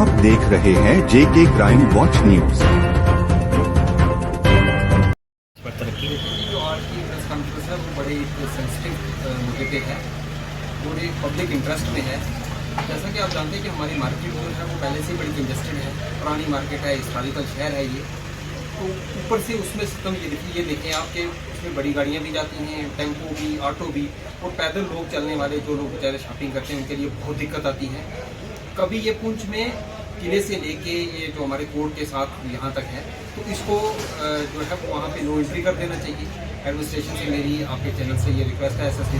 आप देख रहे हैं जेके क्राइम वॉच न्यूज। जो आज की प्रेस कॉन्फ्रेंस है वो बड़े एक सेंसिटिव मुद्दे पे है और एक पब्लिक इंटरेस्ट में है। जैसा कि आप जानते हैं कि हमारी मार्केट जो है वो पहले से बड़ी कंजेस्टेड है, पुरानी मार्केट है, हिस्टोरिकल शहर है ये। तो ऊपर से उसमें सिस्टम ये देखें आपके उसमें बड़ी गाड़ियाँ भी जाती हैं, टेम्पो भी, ऑटो भी, और पैदल लोग चलने वाले जो लोग बेचारे शॉपिंग करते हैं उनके लिए बहुत दिक्कत आती है। कभी ये पुंछ में किले से लेके ये जो हमारे कोर्ट के साथ यहाँ तक है, तो इसको जो है वहाँ पे नो एंट्री कर देना चाहिए। एडमिनिस्ट्रेशन से मेरी आपके चैनल से ये रिक्वेस्ट है, एसएसपी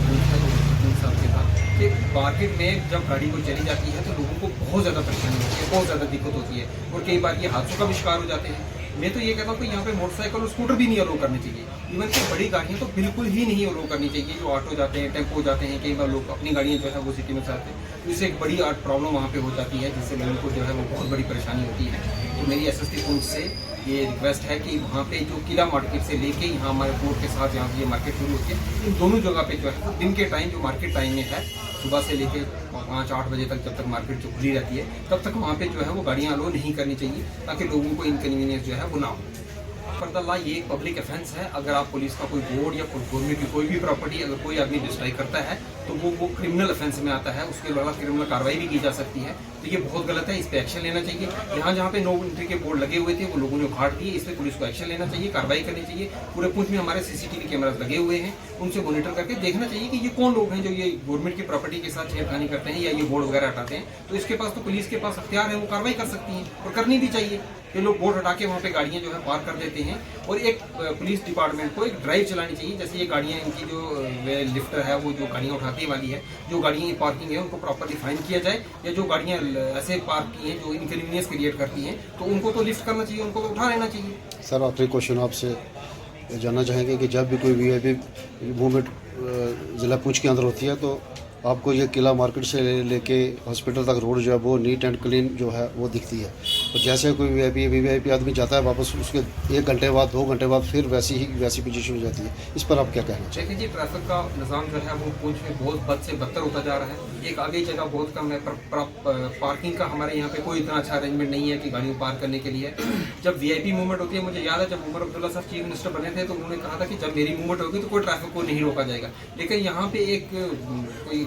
साहब के साथ, कि मार्केट में जब गाड़ी कोई चली जाती है तो लोगों को बहुत ज़्यादा परेशानी होती है, बहुत ज़्यादा दिक्कत होती है, और कई बार ये हादसों का भी शिकार हो जाते हैं। मैं तो ये कहता हूँ कि यहाँ पे मोटरसाइकिल और स्कूटर भी नहीं अलो करनी चाहिए, इवन कि बड़ी गाड़ियाँ तो बिल्कुल ही नहीं अलो करनी चाहिए। जो ऑटो जाते हैं, टेम्पो जाते हैं, कई बार लोग अपनी गाड़ियाँ जो है वो सिटी में चाहते हैं, तो इससे एक बड़ी प्रॉब्लम वहाँ पे हो जाती है, जिससे लोगों को जो है वो बहुत बड़ी परेशानी होती है। तो मेरी एसएसपी पुंछ से ये रिक्वेस्ट है कि वहाँ पे जो किला मार्केट से लेके यहाँ हमारे कोर्ट के साथ यहाँ ये मार्केट शुरू होती है, इन दोनों जगह पे जो है वो दिन के टाइम जो मार्केट टाइम में है, सुबह से लेके 5-8 बजे तक, जब तक मार्केट जो खुली रहती है तब तक वहाँ पे जो है वो गाड़ियाँ अलो नहीं करनी चाहिए, ताकि लोगों को इनकन्वीनियंस जो है वो ना हो। फर्दरला ये एक पब्लिक ऑफेंस है। अगर आप पुलिस का कोई बोर्ड या गवर्नमेंट की कोई भी प्रॉपर्टी अगर कोई आदमी डिस्ट्रॉय करता है तो वो क्रिमिनल ऑफेंस में आता है, उसके द्वारा क्रिमिनल कार्रवाई भी की जा सकती है। तो ये बहुत गलत है, इस पर एक्शन लेना चाहिए। यहाँ जहाँ पे नो एंट्री के बोर्ड लगे हुए थे वो लोगों ने उखाड़ दिए, इस पर पुलिस को एक्शन लेना चाहिए, कार्रवाई करनी चाहिए। पूरे पुंछ में हमारे सीसीटीवी कैमरास लगे हुए हैं, उनसे मॉनिटर करके देखना चाहिए कि ये कौन लोग हैं जो ये गवर्नमेंट की प्रॉपर्टी के साथ छेड़खानी करते हैं या ये बोर्ड वगैरह हटाते हैं। तो इसके पास तो पुलिस के पास अख्तियार है, वो कार्रवाई कर सकती है और करनी भी चाहिए। ये लोग बोर्ड हटा के वहाँ पे गाड़ियाँ जो है पार्क कर देते हैं, और एक पुलिस डिपार्टमेंट को एक ड्राइव चलानी चाहिए। जैसे ये गाड़ियाँ, इनकी जो लिफ्टर है, वो जो गाड़ियाँ उठाने वाली है, जो गाड़ियाँ की पार्किंग है उनको प्रॉपर्ली फाइन किया जाए, या जो गाड़ियाँ ऐसे पार्क की हैं जो इनकन्वीनियंस क्रिएट करती हैं तो उनको तो लिफ्ट करना चाहिए, उनको तो उठा लेना चाहिए। सर, आखिरी क्वेश्चन आपसे जानना चाहेंगे कि जब भी कोई वीआईपी मूवमेंट ज़िला पुंछ के अंदर होती है तो आपको ये किला मार्केट से लेके हॉस्पिटल तक रोड जो है वो नीट एंड क्लीन जो है वो दिखती है, और जैसे कोई वीआईपी आदमी जाता है वापस उसके 1 घंटे बाद 2 घंटे बाद फिर वैसी पोजीशन हो जाती है। इस पर आप क्या कहना चाहिए? देखिए जी, ट्रैफिक का निज़ाम जो है वो पुंछ में बहुत बद से बदतर होता जा रहा है। एक आगे जगह बहुत कम है, पार्किंग का हमारे यहाँ पे कोई इतना अच्छा अरेंजमेंट नहीं है कि गाड़ियों पार्क करने के लिए। जब वीआईपी मूवमेंट होती है, मुझे याद है जब उमर अब्दुल्ला साहब चीफ मिनिस्टर बने थे तो उन्होंने कहा था कि जब मेरी मूवमेंट होगी तो कोई ट्रैफिक को नहीं रोका जाएगा। लेकिन यहाँ पे एक कोई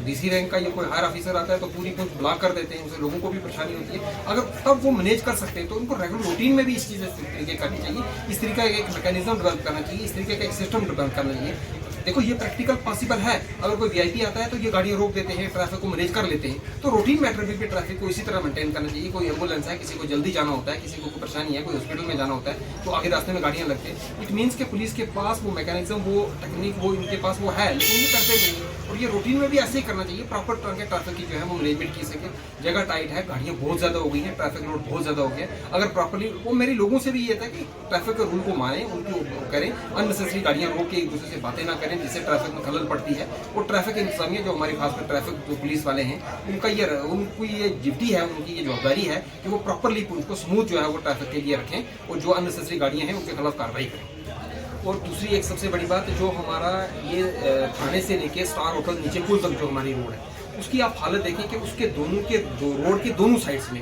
डीसी रैंक का या कोई हायर ऑफिसर आता है तो पूरी पुंछ ब्लॉक कर देते हैं, उससे लोगों को भी परेशानी होती है। अगर तब वो मैनेज कर सकते हैं तो उनको रेगुलर रूटीन में भी इस चीज़ तरीके करनी चाहिए, इस तरीके का एक मैकेनिज्म डेवलप करना चाहिए, इस तरीके का एक सिस्टम डेवलप करना चाहिए। देखो ये प्रैक्टिकल पॉसिबल है। अगर कोई वीआईपी आता है तो ये गाड़ियाँ रोक देते हैं, ट्रैफिक को मैनेज कर लेते हैं। तो रूटीन मैटर भी ट्रैफिक को इसी तरह मेंटेन करना चाहिए। कोई एम्बुलेंस है, किसी को जल्दी जाना होता है, किसी को कोई परेशानी है, कोई हॉस्पिटल में जाना होता है, तो आगे रास्ते में गाड़ियाँ लगते हैं। इट मीन्स के पुलिस के पास वो मैकेनिज्म, वो टेक्निक, वो इनके पास वो है, लेकिन ये करते नहीं। और ये रूटीन में भी ऐसे ही करना चाहिए, प्रॉपर तरह के ट्रैफिक की जो है वो मैनेजमेंट की सके। जगह टाइट है, गाड़ियाँ बहुत ज़्यादा हो गई हैं, ट्रैफिक लोड बहुत ज़्यादा हो गया। अगर प्रॉपरली वो मेरे लोगों से भी ये था कि ट्रैफिक के रूल को माने, उनको करें, अननेसेसरी गाड़ियाँ रोक के एक दूसरे से बातें ना करें जिससे ट्रैफिक में खलल पड़ती है। और ट्रैफिक इंतजामिया जो हमारी खासकर ट्रैफिक जो पुलिस वाले हैं, उनकी ये ड्यूटी है, उनकी ये जवाबदारी है कि वो प्रॉपरली उनको स्मूथ जो है वो ट्रैफिक के लिए रखें, और जो अननेसेसरी गाड़ियाँ हैं उनके खिलाफ कार्रवाई करें। और दूसरी एक सबसे बड़ी बात, जो हमारा ये थाने से लेके स्टार होटल नीचे पुल तक जो हमारी रोड है, उसकी आप हालत देखें कि उसके रोड के दोनों साइड्स में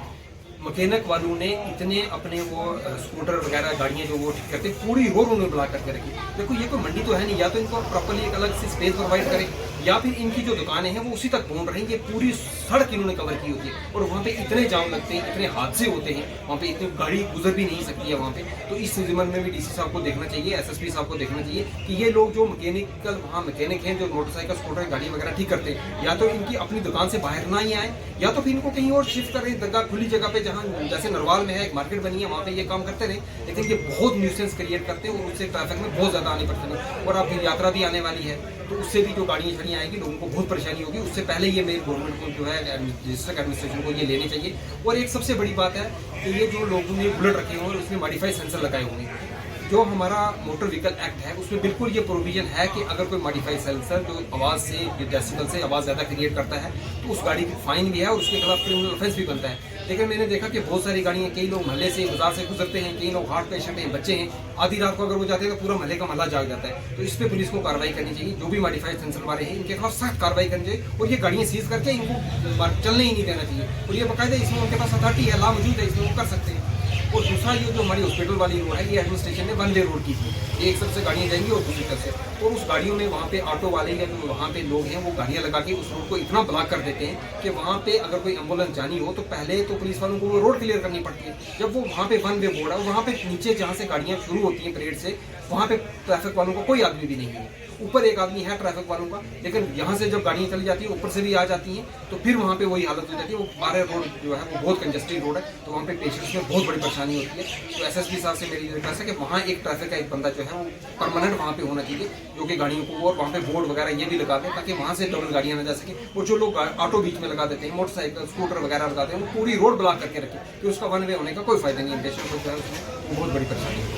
मैकेनिक वालों ने इतने अपने वो स्कूटर वगैरह गाड़ियाँ जो वो ठीक करते, पूरी रोड उन्होंने ब्लॉक करके रखी। देखो ये कोई मंडी तो है नहीं, या तो इनको प्रॉपरली एक अलग से स्पेस प्रोवाइड करें, या फिर इनकी जो दुकानें हैं वो उसी तक पहुंच रही हैं। ये पूरी सड़क इन्होंने कवर की होती है, और वहाँ पे इतने जाम लगते हैं, इतने हादसे होते हैं, वहाँ पे इतनी गाड़ी गुजर भी नहीं सकती है वहाँ पे। तो इस ज़िम्मन में भी डीसी साहब को देखना चाहिए, एसएसपी साहब को देखना चाहिए कि ये लोग जो मैकेनिक हैं, जो मोटरसाइकिल स्कूटर गाड़ी वगैरह ठीक करते हैं, या तो इनकी अपनी दुकान से बाहर ना ही आए, या तो फिर इनको कहीं और शिफ्ट करें, जगह खुली जगह पे, जहाँ जैसे नरवाल में है एक मार्केट बनी है, वहाँ पे ये काम करते रहे। लेकिन ये बहुत न्यूसेंस क्रिएट करते हैं और उससे ट्रैफिक में बहुत ज़्यादा आने पड़ते हैं। और अब यात्रा भी आने वाली है, तो उससे भी जो गाड़ियाँ छड़ियाँ आएगी लोगों को बहुत परेशानी होगी। उससे पहले ये मेरे गवर्नमेंट को जो है डिस्ट्रिक्ट एडमिनिस्ट्रेशन को ये लेने चाहिए। और एक सबसे बड़ी बात है कि ये जो लोगों ने बुलेट रखे हुए हैं उसमें मॉडिफाइड सेंसर लगाए हुए हैं। जो हमारा मोटर व्हीकल एक्ट है उसमें बिल्कुल ये प्रोविजन है कि अगर कोई मॉडिफाइड सेंसर जो आवाज़ से, डेसिबल से आवाज़ ज़्यादा क्रिएट करता है तो उस गाड़ी की फाइन भी है और उसके खिलाफ क्रिमिनल ऑफेंस भी बनता है। लेकिन मैंने देखा कि बहुत सारी गाड़ियाँ, कई लोग महल्ले से, बाजार से गुजरते हैं, कई लोग हार्ट पेशेंट हैं, बच्चे हैं, आधी रात को अगर वो जाते हैं तो पूरा महल्ले का महल्ला जाग जाता है। तो इस पर पुलिस को कार्रवाई करनी चाहिए। जो भी मॉडिफाइड सेंसर वाले हैं इनके खिलाफ सख्त कार्रवाई करनी चाहिए और ये गाड़ियाँ सीज करके इनको चलने ही नहीं देना चाहिए। और ये बाकायदा इसमें उनके पास अथॉरिटी है, ला मौजूद है, इसमें वो कर सकते हैं। और दूसरा ये जो हमारी हॉस्पिटल वाली रोड है, ये एडमिनिस्ट्रेशन ने वन वे रोड की थी, एक तरफ से गाड़ियाँ जाएंगी और दूसरी तरफ से, और उस गाड़ियों में वहाँ पे ऑटो वाले या जो वहाँ पे लोग हैं वो गाड़ियाँ लगा के उस रोड को इतना ब्लॉक कर देते हैं कि वहाँ पे अगर कोई एम्बुलेंस जानी हो तो पहले तो पुलिस वालों को वो रोड क्लियर करनी पड़ती है। जब वो वहाँ पे वन वे बोर्ड है, वहाँ पे नीचे जहाँ से गाड़ियाँ शुरू होती हैं परेड से, वहाँ पे ट्रैफिक वालों का कोई आदमी भी नहीं है। ऊपर एक आदमी है ट्रैफिक वालों का, लेकिन यहाँ से जब गाड़ियाँ चली जाती है ऊपर से भी आ जाती हैं तो फिर वहाँ पे वही हालत हो जाती है। वो बारह रोड जो है वो बहुत कंजेस्टेड रोड है, तो वहाँ पे पेशेंट्स में बहुत बड़ी परेशानी होती है। तो एसएसपी साहब से मेरी रिक्वेस्ट है कि वहाँ एक ट्रैफिक का एक बंदा जो है वो परमानेंट वहाँ पे होना चाहिए, जो कि गाड़ियों को, और वहाँ पे बोर्ड वगैरह ये भी लगा दें ताकि वहाँ से डबल गाड़ियाँ ना जा सके। और जो लोग ऑटो बीच में लगा देते हैं, मोटरसाइकिल, स्कूटर वगैरह लगाते हैं, वो पूरी रोड ब्लॉक करके रखें, कि उसका वन वे होने का कोई फायदा नहीं है। पेशेंट को जो है उसमें बहुत बड़ी परेशानी है।